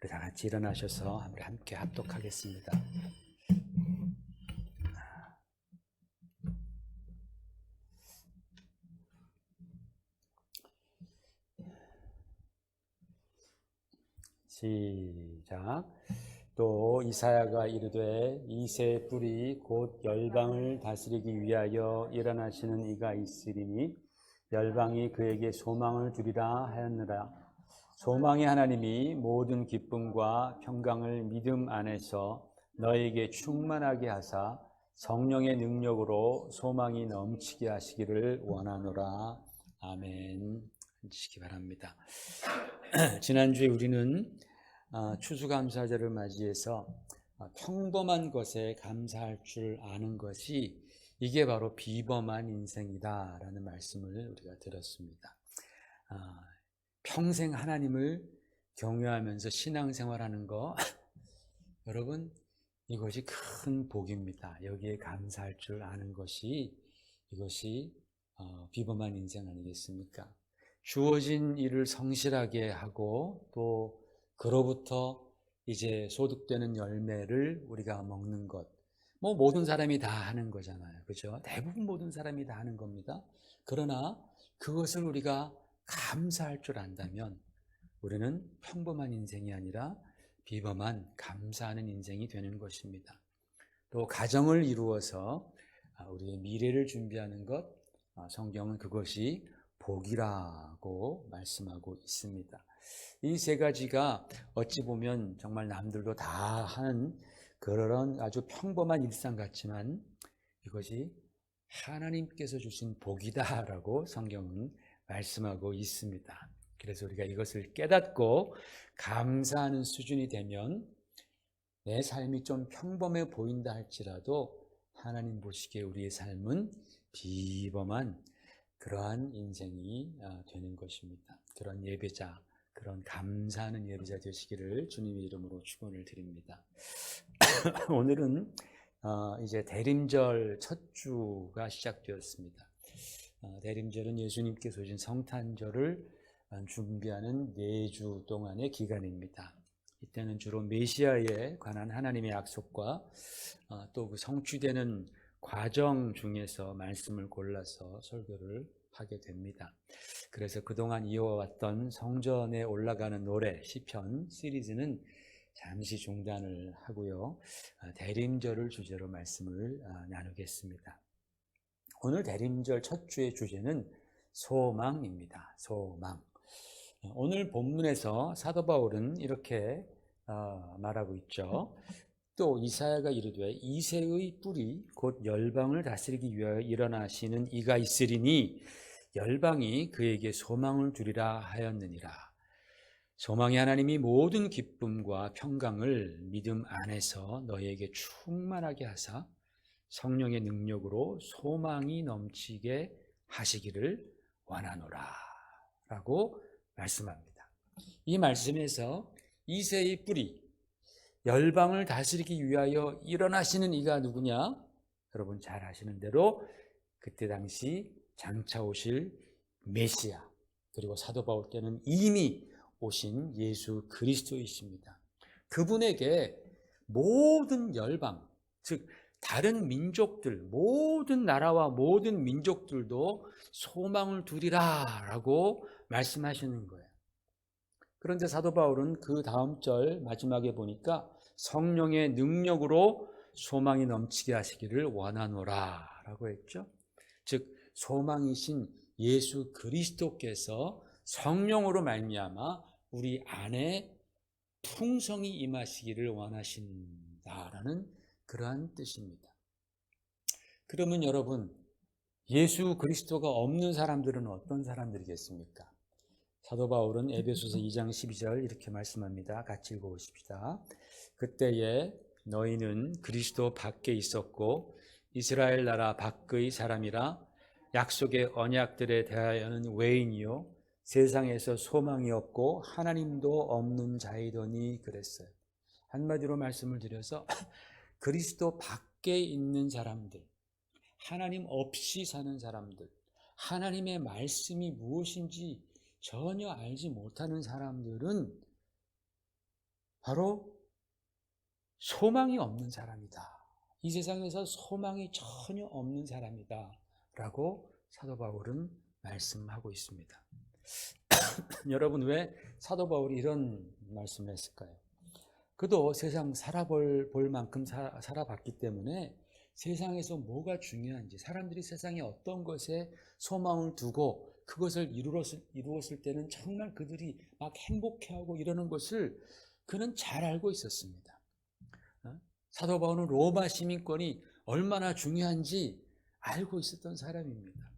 우리 다 같이 일어나셔서 우리 함께 합독하겠습니다. 시작. 또 이사야가 이르되 이새 뿔이 곧 열방을 다스리기 위하여 일어나시는 이가 있으리니 열방이 그에게 소망을 주리라 하였느라. 소망의 하나님이 모든 기쁨과 평강을 믿음 안에서 너에게 충만하게 하사 성령의 능력으로 소망이 넘치게 하시기를 원하노라. 아멘. 하시기 바랍니다. 지난주에 우리는 추수감사절을 맞이해서 평범한 것에 감사할 줄 아는 것이 이게 바로 비범한 인생이다라는 말씀을 우리가 들었습니다. 평생 하나님을 경외하면서 신앙생활하는 거 여러분 이것이 큰 복입니다. 여기에 감사할 줄 아는 것이 이것이 비범한 인생 아니겠습니까? 주어진 일을 성실하게 하고 또 그로부터 이제 소득되는 열매를 우리가 먹는 것. 뭐 모든 사람이 다 하는 거잖아요. 그렇죠? 대부분 모든 사람이 다 하는 겁니다. 그러나 그것을 우리가 감사할 줄 안다면 우리는 평범한 인생이 아니라 비범한 감사하는 인생이 되는 것입니다. 또 가정을 이루어서 우리의 미래를 준비하는 것, 성경은 그것이 복이라고 말씀하고 있습니다. 이 세 가지가 어찌 보면 정말 남들도 다 하는 그런 아주 평범한 일상 같지만 이것이 하나님께서 주신 복이다라고 성경은 말씀하고 있습니다. 그래서 우리가 이것을 깨닫고 감사하는 수준이 되면 내 삶이 좀 평범해 보인다 할지라도 하나님 보시기에 우리의 삶은 비범한 그러한 인생이 되는 것입니다. 그런 예배자, 그런 감사하는 예배자 되시기를 주님의 이름으로 축원을 드립니다. 오늘은 이제 대림절 첫 주가 시작되었습니다. 대림절은 예수님께서 오신 성탄절을 준비하는 4주 동안의 기간입니다. 이때는 주로 메시아에 관한 하나님의 약속과 또 그 성취되는 과정 중에서 말씀을 골라서 설교를 하게 됩니다. 그래서 그동안 이어왔던 성전에 올라가는 노래 시편 시리즈는 잠시 중단을 하고요. 대림절을 주제로 말씀을 나누겠습니다. 오늘 대림절 첫 주의 주제는 소망입니다. 소망. 오늘 본문에서 사도 바울은 이렇게 말하고 있죠. 또 이사야가 이르되 이새의 뿔이 곧 열방을 다스리기 위하여 일어나시는 이가 있으리니 열방이 그에게 소망을 주리라 하였느니라. 소망의 하나님이 모든 기쁨과 평강을 믿음 안에서 너희에게 충만하게 하사 성령의 능력으로 소망이 넘치게 하시기를 원하노라 라고 말씀합니다. 이 말씀에서 이새의 뿔이 열방을 다스리기 위하여 일어나시는 이가 누구냐? 여러분 잘 아시는 대로 그때 당시 장차 오실 메시아, 그리고 사도 바울 때는 이미 오신 예수 그리스도이십니다. 그분에게 모든 열방, 즉 다른 민족들, 모든 나라와 모든 민족들도 소망을 두리라 라고 말씀하시는 거예요. 그런데 사도 바울은 그 다음 절 마지막에 보니까 성령의 능력으로 소망이 넘치게 하시기를 원하노라 라고 했죠. 즉 소망이신 예수 그리스도께서 성령으로 말미암아 우리 안에 풍성히 임하시기를 원하신다라는 그러한 뜻입니다. 그러면 여러분 예수 그리스도가 없는 사람들은 어떤 사람들이겠습니까? 사도 바울은 에베소서 2장 12절 이렇게 말씀합니다. 같이 읽어보십시다. 그때에 너희는 그리스도 밖에 있었고 이스라엘 나라 밖의 사람이라 약속의 언약들에 대하여는 외인이요 세상에서 소망이 없고 하나님도 없는 자이더니 그랬어요. 한마디로 말씀을 드려서 그리스도 밖에 있는 사람들, 하나님 없이 사는 사람들, 하나님의 말씀이 무엇인지 전혀 알지 못하는 사람들은 바로 소망이 없는 사람이다. 이 세상에서 소망이 전혀 없는 사람이다 라고 사도 바울은 말씀하고 있습니다. 여러분, 왜 사도 바울이 이런 말씀을 했을까요? 그도 세상 살아볼 만큼 살아봤기 때문에 세상에서 뭐가 중요한지, 사람들이 세상에 어떤 것에 소망을 두고 그것을 이루었을 때는 정말 그들이 막 행복해하고 이러는 것을 그는 잘 알고 있었습니다. 사도 바울은 로마 시민권이 얼마나 중요한지 알고 있었던 사람입니다.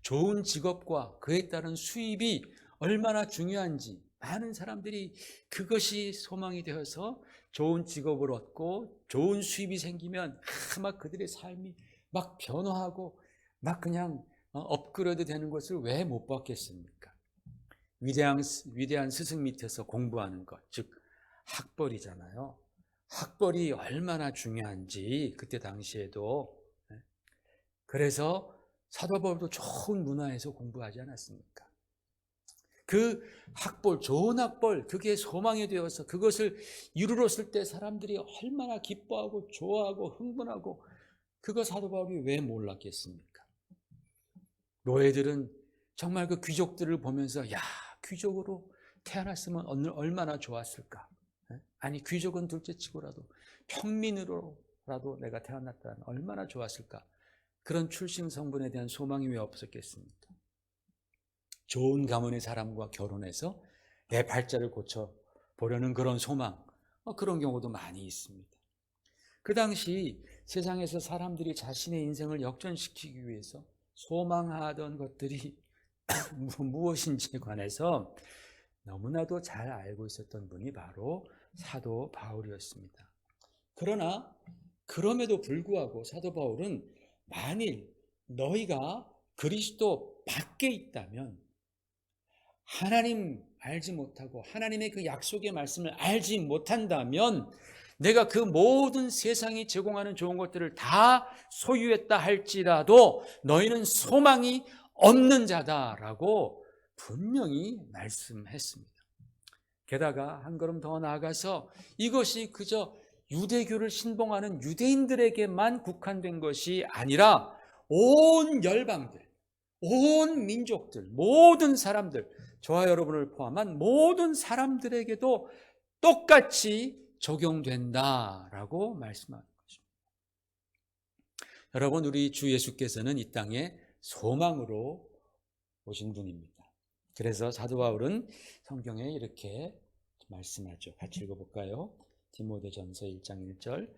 좋은 직업과 그에 따른 수입이 얼마나 중요한지 많은 사람들이 그것이 소망이 되어서 좋은 직업을 얻고 좋은 수입이 생기면 막 그들의 삶이 막 변화하고 막 그냥 업그레이드 되는 것을 왜 못 봤겠습니까? 위대한 스승 밑에서 공부하는 것, 즉 학벌이잖아요. 학벌이 얼마나 중요한지 그때 당시에도. 그래서 사도 바울도 좋은 문화에서 공부하지 않았습니까? 그 학벌, 좋은 학벌, 그게 소망이 되어서 그것을 이루었을 때 사람들이 얼마나 기뻐하고 좋아하고 흥분하고, 그거 사도 바울이 왜 몰랐겠습니까? 노예들은 정말 그 귀족들을 보면서 야, 귀족으로 태어났으면 얼마나 좋았을까? 아니, 귀족은 둘째치고라도 평민으로라도 내가 태어났다면 얼마나 좋았을까? 그런 출신 성분에 대한 소망이 왜 없었겠습니까? 좋은 가문의 사람과 결혼해서 내 발자를 고쳐보려는 그런 소망, 그런 경우도 많이 있습니다. 그 당시 세상에서 사람들이 자신의 인생을 역전시키기 위해서 소망하던 것들이 무엇인지에 관해서 너무나도 잘 알고 있었던 분이 바로 사도 바울이었습니다. 그러나 그럼에도 불구하고 사도 바울은 만일 너희가 그리스도 밖에 있다면, 하나님 알지 못하고 하나님의 그 약속의 말씀을 알지 못한다면 내가 그 모든 세상이 제공하는 좋은 것들을 다 소유했다 할지라도 너희는 소망이 없는 자다라고 분명히 말씀했습니다. 게다가 한 걸음 더 나아가서 이것이 그저 유대교를 신봉하는 유대인들에게만 국한된 것이 아니라 온 열방들, 온 민족들, 모든 사람들, 저와 여러분을 포함한 모든 사람들에게도 똑같이 적용된다라고 말씀하는 것입니다. 여러분, 우리 주 예수께서는 이 땅에 소망으로 오신 분입니다. 그래서 사도 바울은 성경에 이렇게 말씀하죠. 같이 읽어볼까요? 디모데전서 1장 1절,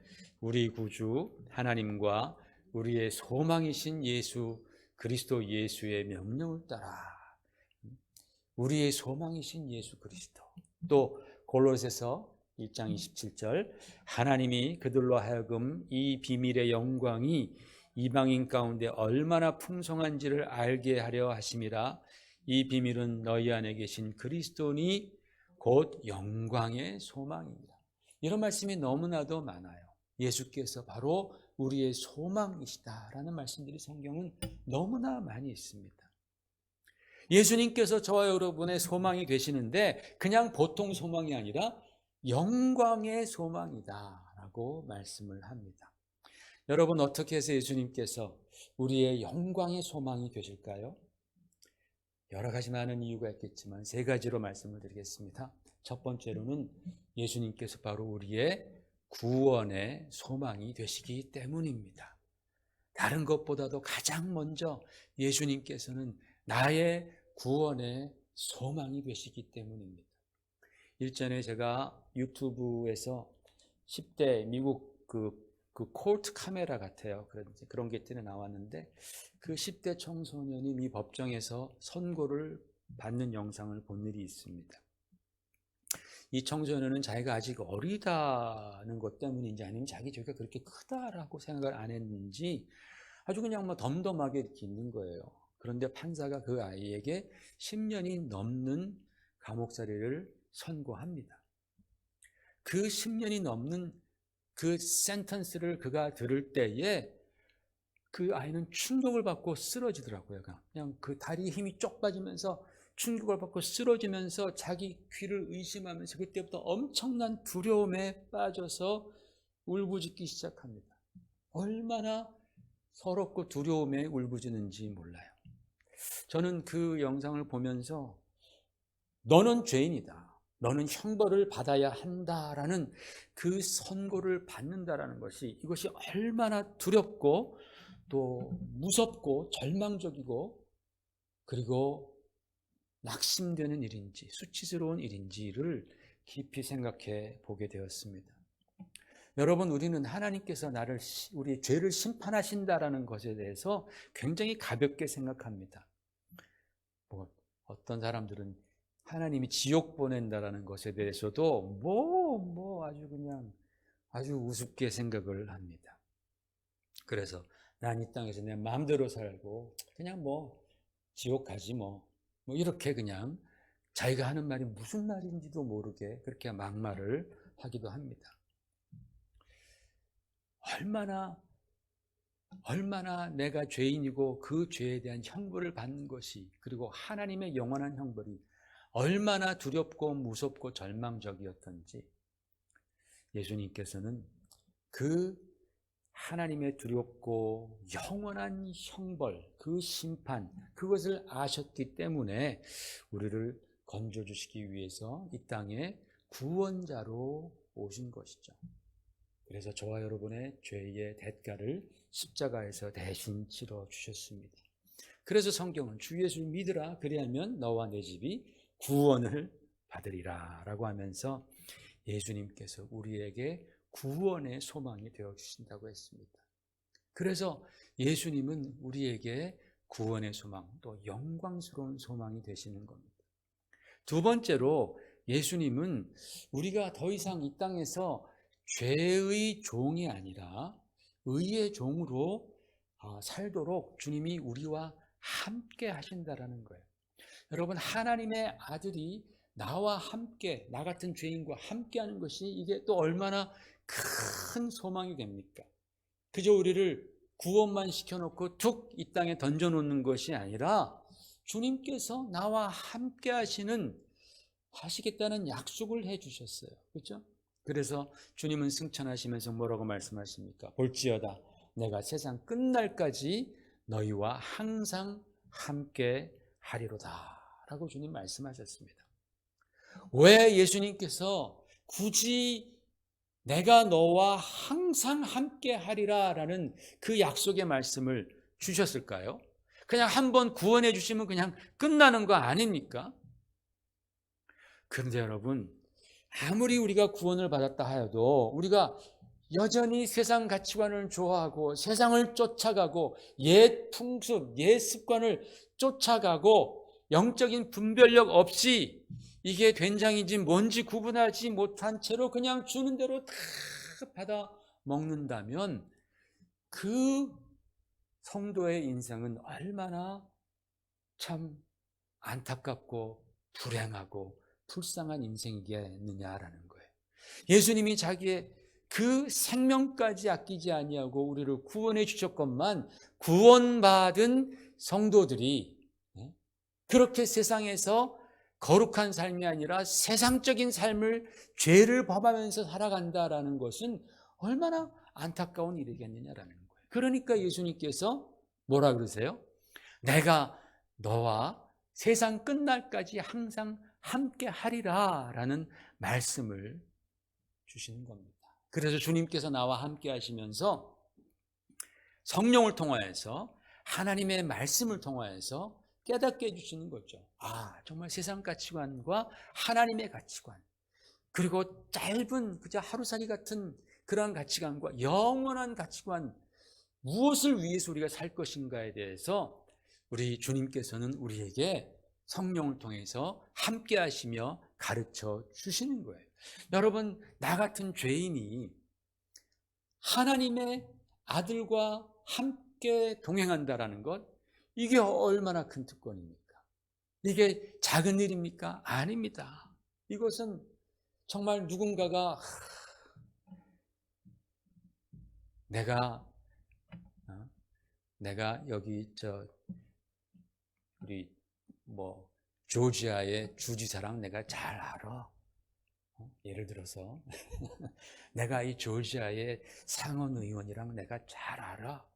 우리 구주 하나님과 우리의 소망이신 예수 그리스도 예수의 명령을 따라. 우리의 소망이신 예수 그리스도. 또 골로새서 1장 27절, 하나님이 그들로 하여금 이 비밀의 영광이 이방인 가운데 얼마나 풍성한지를 알게 하려 하심이라. 이 비밀은 너희 안에 계신 그리스도니 곧 영광의 소망입니다. 이런 말씀이 너무나도 많아요. 예수께서 바로 우리의 소망이시다라는 말씀들이 성경은 너무나 많이 있습니다. 예수님께서 저와 여러분의 소망이 되시는데 그냥 보통 소망이 아니라 영광의 소망이다라고 말씀을 합니다. 여러분, 어떻게 해서 예수님께서 우리의 영광의 소망이 되실까요? 여러 가지 많은 이유가 있겠지만 세 가지로 말씀을 드리겠습니다. 첫 번째로는 예수님께서 바로 우리의 구원의 소망이 되시기 때문입니다. 다른 것보다도 가장 먼저 예수님께서는 나의 구원의 소망이 되시기 때문입니다. 일전에 제가 유튜브에서 10대 미국 그 콜트 카메라 같아요. 그런 게 때문에 나왔는데 그 10대 청소년이 미 법정에서 선고를 받는 영상을 본 일이 있습니다. 이 청소년은 자기가 아직 어리다는 것 때문인지 아니면 자기 죄가 그렇게 크다라고 생각을 안 했는지 아주 그냥 덤덤하게 이렇게 있는 거예요. 그런데 판사가 그 아이에게 10년이 넘는 감옥살이를 선고합니다. 그 10년이 넘는 그 센턴스를 그가 들을 때에 그 아이는 충격을 받고 쓰러지더라고요. 그냥 그 다리에 힘이 쪽 빠지면서 충격을 받고 쓰러지면서 자기 귀를 의심하면서 그때부터 엄청난 두려움에 빠져서 울부짖기 시작합니다. 얼마나 서럽고 두려움에 울부짖는지 몰라요. 저는 그 영상을 보면서 너는 죄인이다, 너는 형벌을 받아야 한다라는 그 선고를 받는다라는 것이, 이것이 얼마나 두렵고 또 무섭고 절망적이고 그리고 낙심되는 일인지 수치스러운 일인지를 깊이 생각해 보게 되었습니다. 여러분, 우리는 하나님께서 우리의 죄를 심판하신다라는 것에 대해서 굉장히 가볍게 생각합니다. 어떤 사람들은 하나님이 지옥 보낸다라는 것에 대해서도 아주 그냥 아주 우습게 생각을 합니다. 그래서 난 이 땅에서 내 마음대로 살고 그냥 지옥 가지 이렇게 그냥 자기가 하는 말이 무슨 말인지도 모르게 그렇게 막말을 하기도 합니다. 얼마나 내가 죄인이고 그 죄에 대한 형벌을 받는 것이, 그리고 하나님의 영원한 형벌이 얼마나 두렵고 무섭고 절망적이었던지, 예수님께서는 그 하나님의 두렵고 영원한 형벌, 그 심판, 그것을 아셨기 때문에 우리를 건져주시기 위해서 이 땅에 구원자로 오신 것이죠. 그래서 저와 여러분의 죄의 대가를 십자가에서 대신 치러 주셨습니다. 그래서 성경은 주 예수를 믿으라, 그리하면 너와 내 집이 구원을 받으리라 라고 하면서 예수님께서 우리에게 구원의 소망이 되어주신다고 했습니다. 그래서 예수님은 우리에게 구원의 소망, 또 영광스러운 소망이 되시는 겁니다. 두 번째로, 예수님은 우리가 더 이상 이 땅에서 죄의 종이 아니라 의의 종으로 살도록 주님이 우리와 함께 하신다라는 거예요. 여러분, 하나님의 아들이 나와 함께, 나 같은 죄인과 함께 하는 것이 이게 또 얼마나 큰 소망이 됩니까? 그저 우리를 구원만 시켜놓고 툭 이 땅에 던져놓는 것이 아니라 주님께서 나와 함께 하시겠다는 약속을 해주셨어요. 그렇죠? 그래서 주님은 승천하시면서 뭐라고 말씀하십니까? 볼지어다 내가 세상 끝날까지 너희와 항상 함께 하리로다 라고 주님 말씀하셨습니다. 왜 예수님께서 굳이 내가 너와 항상 함께 하리라 라는 그 약속의 말씀을 주셨을까요? 그냥 한번 구원해 주시면 그냥 끝나는 거 아닙니까? 그런데 여러분, 아무리 우리가 구원을 받았다 하여도 우리가 여전히 세상 가치관을 좋아하고 세상을 쫓아가고 옛 풍습, 옛 습관을 쫓아가고 영적인 분별력 없이 이게 된장인지 뭔지 구분하지 못한 채로 그냥 주는 대로 다 받아 먹는다면 그 성도의 인생은 얼마나 참 안타깝고 불행하고 불쌍한 인생이겠느냐라는 거예요. 예수님이 자기의 그 생명까지 아끼지 아니하고 우리를 구원해 주셨건만 구원받은 성도들이 그렇게 세상에서 거룩한 삶이 아니라 세상적인 삶을, 죄를 범하면서 살아간다라는 것은 얼마나 안타까운 일이겠느냐라는 거예요. 그러니까 예수님께서 뭐라 그러세요? 내가 너와 세상 끝날까지 항상 함께 하리라 라는 말씀을 주시는 겁니다. 그래서 주님께서 나와 함께 하시면서 성령을 통하여서, 하나님의 말씀을 통하여서 깨닫게 해주시는 거죠. 정말 세상 가치관과 하나님의 가치관, 그리고 짧은 그저 하루살이 같은 그러한 가치관과 영원한 가치관, 무엇을 위해서 우리가 살 것인가에 대해서 우리 주님께서는 우리에게 성령을 통해서 함께 하시며 가르쳐 주시는 거예요. 여러분, 나 같은 죄인이 하나님의 아들과 함께 동행한다라는 것, 이게 얼마나 큰 특권입니까? 이게 작은 일입니까? 아닙니다. 이것은 정말 누군가가 내가 여기 우리 조지아의 주지사랑 내가 잘 알아. 예를 들어서 내가 이 조지아의 상원 의원이랑 내가 잘 알아.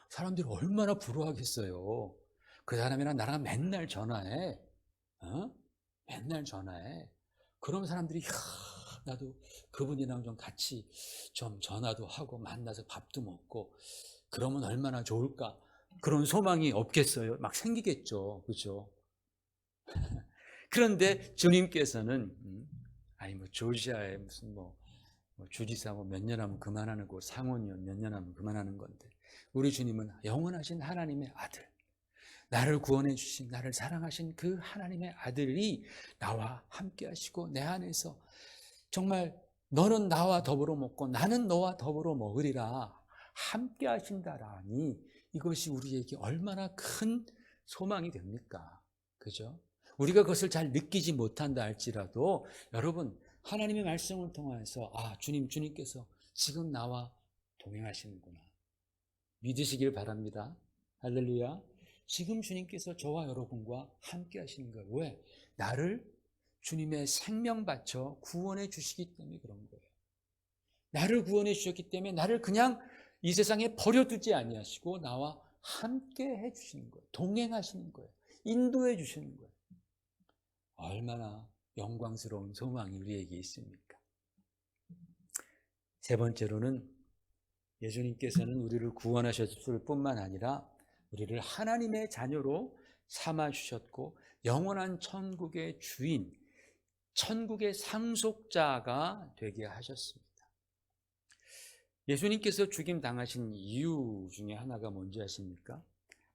사람들이 얼마나 부러워하겠어요. 그 사람이랑 나랑 맨날 전화해. 맨날 전화해. 그럼 사람들이 나도 그분이랑 좀 같이 좀 전화도 하고 만나서 밥도 먹고 그러면 얼마나 좋을까. 그런 소망이 없겠어요? 막 생기겠죠. 그렇죠? 그런데 주님께서는 아니 뭐 조지아에 무슨 뭐 주지사 뭐 몇 년 하면 그만하는 거, 상원의원 몇 년 하면 그만하는 건데, 우리 주님은 영원하신 하나님의 아들, 나를 구원해 주신, 나를 사랑하신 그 하나님의 아들이 나와 함께 하시고 내 안에서 정말 너는 나와 더불어 먹고 나는 너와 더불어 먹으리라 함께 하신다라니, 이것이 우리에게 얼마나 큰 소망이 됩니까? 그죠? 우리가 그것을 잘 느끼지 못한다 할지라도 여러분, 하나님의 말씀을 통해서 주님께서 지금 나와 동행하시는구나 믿으시길 바랍니다. 할렐루야. 지금 주님께서 저와 여러분과 함께 하시는 거예요. 왜? 나를 주님의 생명 바쳐 구원해 주시기 때문에 그런 거예요. 나를 구원해 주셨기 때문에 나를 그냥 이 세상에 버려두지 아니하시고 나와 함께 해 주시는 거예요. 동행하시는 거예요. 인도해 주시는 거예요. 얼마나 영광스러운 소망이 우리에게 있습니까? 세 번째로는 예수님께서는 우리를 구원하셨을 뿐만 아니라 우리를 하나님의 자녀로 삼아주셨고 영원한 천국의 주인, 천국의 상속자가 되게 하셨습니다. 예수님께서 죽임 당하신 이유 중에 하나가 뭔지 아십니까?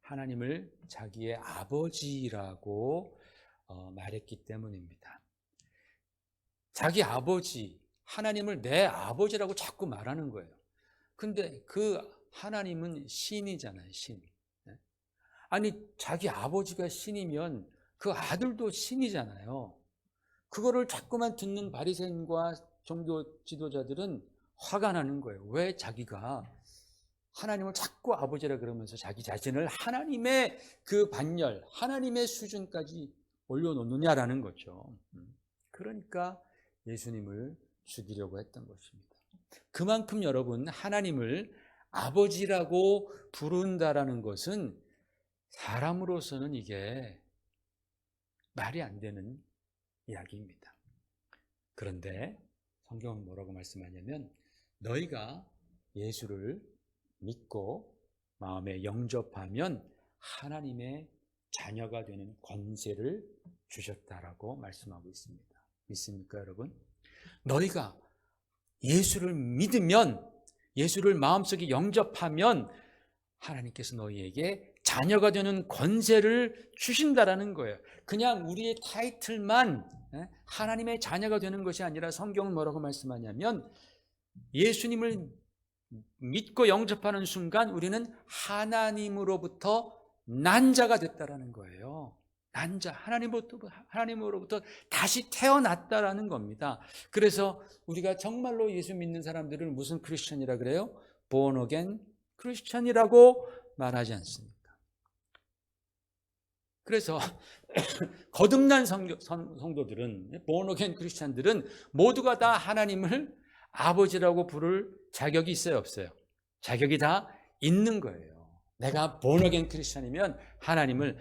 하나님을 자기의 아버지라고 말했기 때문입니다. 자기 아버지, 하나님을 내 아버지라고 자꾸 말하는 거예요. 근데 그 하나님은 신이잖아요, 신. 아니, 자기 아버지가 신이면 그 아들도 신이잖아요. 그거를 자꾸만 듣는 바리새인과 종교 지도자들은 화가 나는 거예요. 왜 자기가 하나님을 자꾸 아버지라 그러면서 자기 자신을 하나님의 그 반열, 하나님의 수준까지 올려놓느냐라는 거죠. 그러니까 예수님을 죽이려고 했던 것입니다. 그만큼 여러분, 하나님을 아버지라고 부른다라는 것은 사람으로서는 이게 말이 안 되는 이야기입니다. 그런데 성경은 뭐라고 말씀하냐면, 너희가 예수를 믿고 마음에 영접하면 하나님의 자녀가 되는 권세를 주셨다라고 말씀하고 있습니다. 믿습니까, 여러분? 너희가 예수를 믿으면, 예수를 마음속에 영접하면 하나님께서 너희에게 자녀가 되는 권세를 주신다라는 거예요. 그냥 우리의 타이틀만 하나님의 자녀가 되는 것이 아니라 성경은 뭐라고 말씀하냐면, 예수님을 믿고 영접하는 순간 우리는 하나님으로부터 난 자가 됐다라는 거예요. 난 자, 하나님으로부터 다시 태어났다라는 겁니다. 그래서 우리가 정말로 예수 믿는 사람들을 무슨 크리스천이라 그래요? born again 크리스천이라고 말하지 않습니까? 그래서 거듭난 성도들은, born again 크리스천들은 모두가 다 하나님을 아버지라고 부를 자격이 있어요, 없어요? 자격이 다 있는 거예요. 내가 born again 크리스천이면 하나님을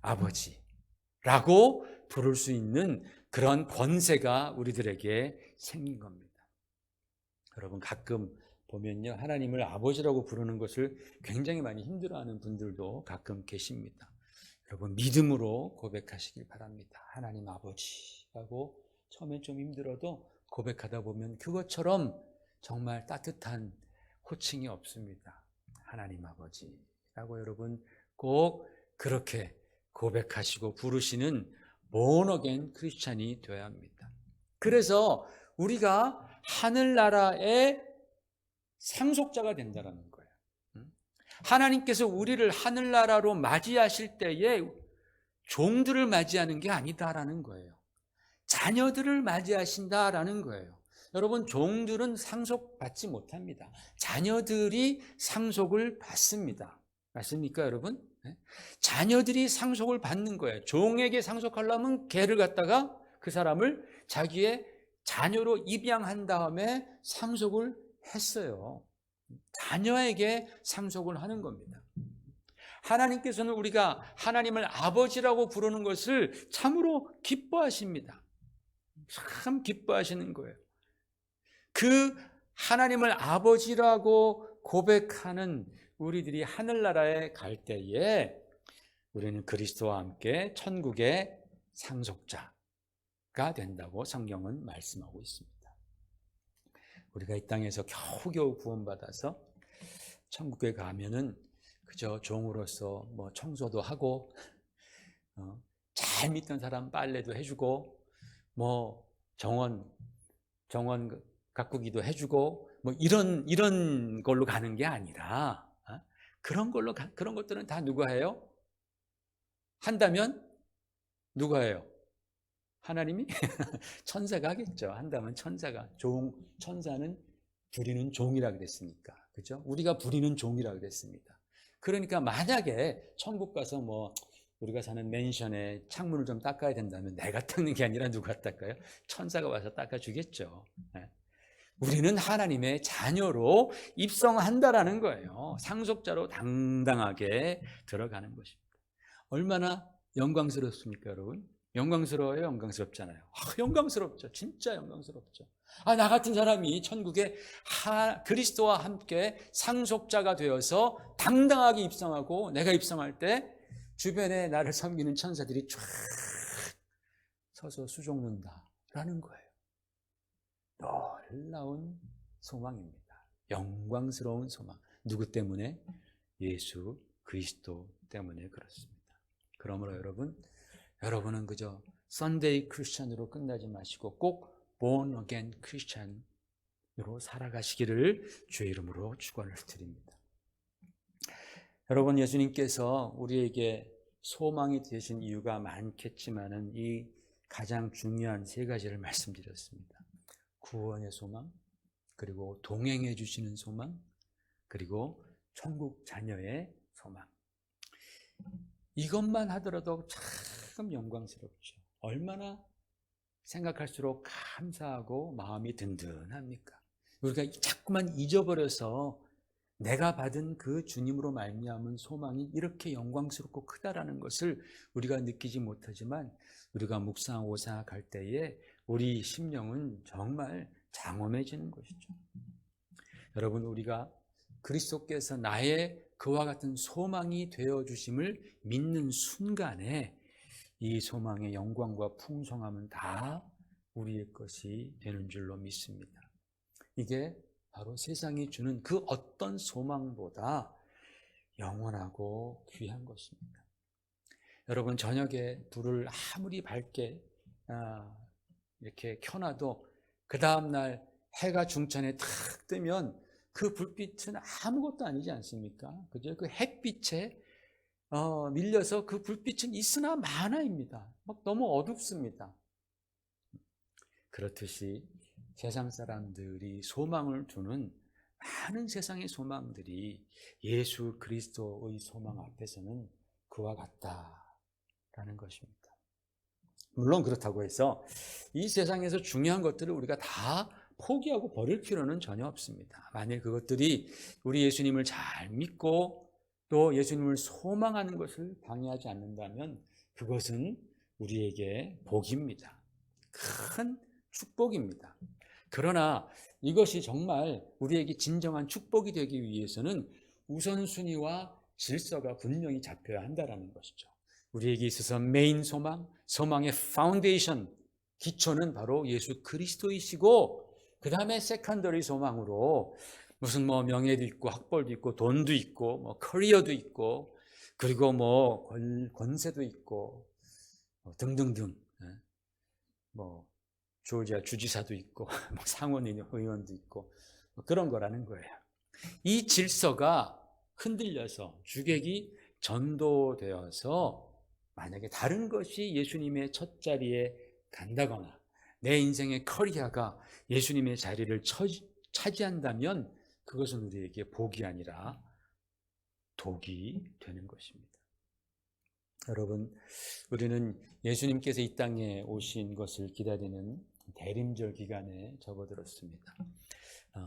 아버지라고 부를 수 있는 그런 권세가 우리들에게 생긴 겁니다. 여러분, 가끔 보면요, 하나님을 아버지라고 부르는 것을 굉장히 많이 힘들어하는 분들도 가끔 계십니다. 여러분, 믿음으로 고백하시길 바랍니다. 하나님 아버지라고 처음엔 좀 힘들어도 고백하다 보면 그것처럼 정말 따뜻한 호칭이 없습니다. 하나님 아버지라고 여러분 꼭 그렇게 고백하시고 부르시는 born again 크리스찬이 되어야 합니다. 그래서 우리가 하늘나라의 상속자가 된다는 거예요. 하나님께서 우리를 하늘나라로 맞이하실 때에 종들을 맞이하는 게 아니다라는 거예요. 자녀들을 맞이하신다라는 거예요. 여러분, 종들은 상속받지 못합니다. 자녀들이 상속을 받습니다. 맞습니까, 여러분? 자녀들이 상속을 받는 거예요. 종에게 상속하려면 걔를 갖다가 그 사람을 자기의 자녀로 입양한 다음에 상속을 했어요. 자녀에게 상속을 하는 겁니다. 하나님께서는 우리가 하나님을 아버지라고 부르는 것을 참으로 기뻐하십니다. 참 기뻐하시는 거예요. 그 하나님을 아버지라고 고백하는 우리들이 하늘나라에 갈 때에 우리는 그리스도와 함께 천국의 상속자가 된다고 성경은 말씀하고 있습니다. 우리가 이 땅에서 겨우겨우 구원받아서 천국에 가면은 그저 종으로서 뭐 청소도 하고 잘 믿던 사람 빨래도 해주고 뭐 정원 가꾸기도 해주고 뭐 이런 걸로 가는 게 아니라 그런 것들은 다 누가 해요? 한다면 누가 해요? 하나님이? 천사가 하겠죠. 한다면 천사가. 천사는 부리는 종이라 그랬으니까. 그죠? 우리가 부리는 종이라 그랬습니다. 그러니까 만약에 천국 가서 뭐 우리가 사는 맨션에 창문을 좀 닦아야 된다면 내가 닦는 게 아니라 누가 닦아요? 천사가 와서 닦아주겠죠. 우리는 하나님의 자녀로 입성한다라는 거예요. 상속자로 당당하게 들어가는 것입니다. 얼마나 영광스럽습니까, 여러분? 영광스러워요? 영광스럽잖아요. 영광스럽죠. 진짜 영광스럽죠. 나 같은 사람이 천국에 그리스도와 함께 상속자가 되어서 당당하게 입성하고 내가 입성할 때 주변에 나를 섬기는 천사들이 쫙 서서 수종는다라는 거예요. 놀라운 소망입니다. 영광스러운 소망. 누구 때문에? 예수 그리스도 때문에 그렇습니다. 그러므로 여러분은 그저 썬데이 크리스천으로 끝나지 마시고 꼭 born again 크리스천으로 살아가시기를 주의 이름으로 축원을 드립니다. 여러분, 예수님께서 우리에게 소망이 되신 이유가 많겠지만은 이 가장 중요한 세 가지를 말씀드렸습니다. 구원의 소망, 그리고 동행해 주시는 소망, 그리고 천국 자녀의 소망. 이것만 하더라도 참 영광스럽죠. 얼마나 생각할수록 감사하고 마음이 든든합니까? 우리가 자꾸만 잊어버려서 내가 받은 그 주님으로 말미암은 소망이 이렇게 영광스럽고 크다라는 것을 우리가 느끼지 못하지만 우리가 묵상하고 생각할 때에 우리 심령은 정말 장엄해지는 것이죠. 여러분, 우리가 그리스도께서 나의 그와 같은 소망이 되어주심을 믿는 순간에 이 소망의 영광과 풍성함은 다 우리의 것이 되는 줄로 믿습니다. 이게 바로 세상이 주는 그 어떤 소망보다 영원하고 귀한 것입니다. 여러분, 저녁에 불을 아무리 밝게 이렇게 켜놔도 그 다음날 해가 중천에 탁 뜨면 그 불빛은 아무것도 아니지 않습니까? 그죠? 그 햇빛에 밀려서 그 불빛은 있으나 마나입니다. 막 너무 어둡습니다. 그렇듯이 세상 사람들이 소망을 두는 많은 세상의 소망들이 예수 그리스도의 소망 앞에서는 그와 같다라는 것입니다. 물론 그렇다고 해서 이 세상에서 중요한 것들을 우리가 다 포기하고 버릴 필요는 전혀 없습니다. 만일 그것들이 우리 예수님을 잘 믿고 또 예수님을 소망하는 것을 방해하지 않는다면 그것은 우리에게 복입니다. 큰 축복입니다. 그러나 이것이 정말 우리에게 진정한 축복이 되기 위해서는 우선순위와 질서가 분명히 잡혀야 한다는 것이죠. 우리에게 있어서 메인 소망, 소망의 파운데이션, 기초는 바로 예수 그리스도이시고 그 다음에 세컨더리 소망으로 무슨 뭐 명예도 있고 학벌도 있고 돈도 있고 뭐 커리어도 있고 그리고 뭐 권세도 있고 등등등 뭐 조지아 주지사도 있고 뭐 상원 의원도 있고 뭐 그런 거라는 거예요. 이 질서가 흔들려서 주객이 전도되어서 만약에 다른 것이 예수님의 첫 자리에 간다거나 내 인생의 커리어가 예수님의 자리를 차지한다면 그것은 우리에게 복이 아니라 독이 되는 것입니다. 여러분, 우리는 예수님께서 이 땅에 오신 것을 기다리는 대림절 기간에 접어들었습니다.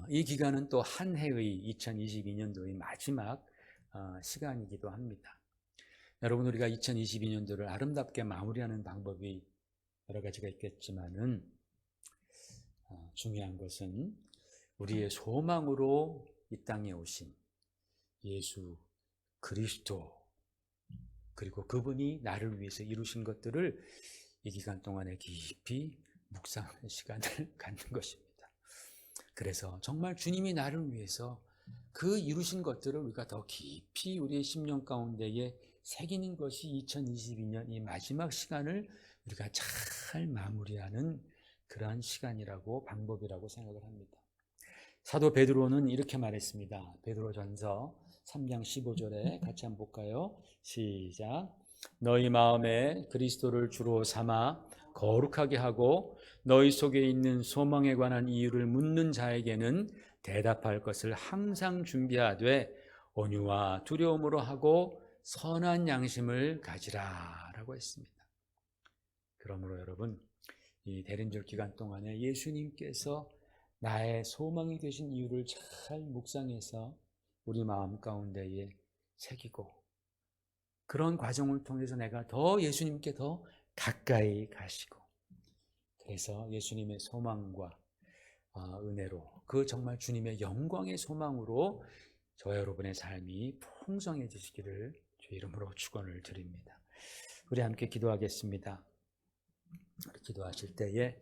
이 기간은 또 한 해의 2022년도의 마지막 시간이기도 합니다. 여러분, 우리가 2022년도를 아름답게 마무리하는 방법이 여러 가지가 있겠지만은 중요한 것은 우리의 소망으로 이 땅에 오신 예수 그리스도, 그리고 그분이 나를 위해서 이루신 것들을 이 기간 동안에 깊이 묵상하는 시간을 갖는 것입니다. 그래서 정말 주님이 나를 위해서 그 이루신 것들을 우리가 더 깊이 우리의 심령 가운데에 새기는 것이 2022년 이 마지막 시간을 우리가 잘 마무리하는 그러한 시간이라고, 방법이라고 생각을 합니다. 사도 베드로는 이렇게 말했습니다. 베드로전서 3장 15절에 같이 한번 볼까요? 시작. 너희 마음에 그리스도를 주로 삼아 거룩하게 하고 너희 속에 있는 소망에 관한 이유를 묻는 자에게는 대답할 것을 항상 준비하되 온유와 두려움으로 하고 선한 양심을 가지라 라고 했습니다. 그러므로 여러분, 이 대림절 기간 동안에 예수님께서 나의 소망이 되신 이유를 잘 묵상해서 우리 마음 가운데에 새기고, 그런 과정을 통해서 내가 더 예수님께 더 가까이 가시고, 그래서 예수님의 소망과 은혜로, 그 정말 주님의 영광의 소망으로 저와 여러분의 삶이 풍성해지시기를 주 이름으로 축원을 드립니다. 우리 함께 기도하겠습니다. 기도하실 때에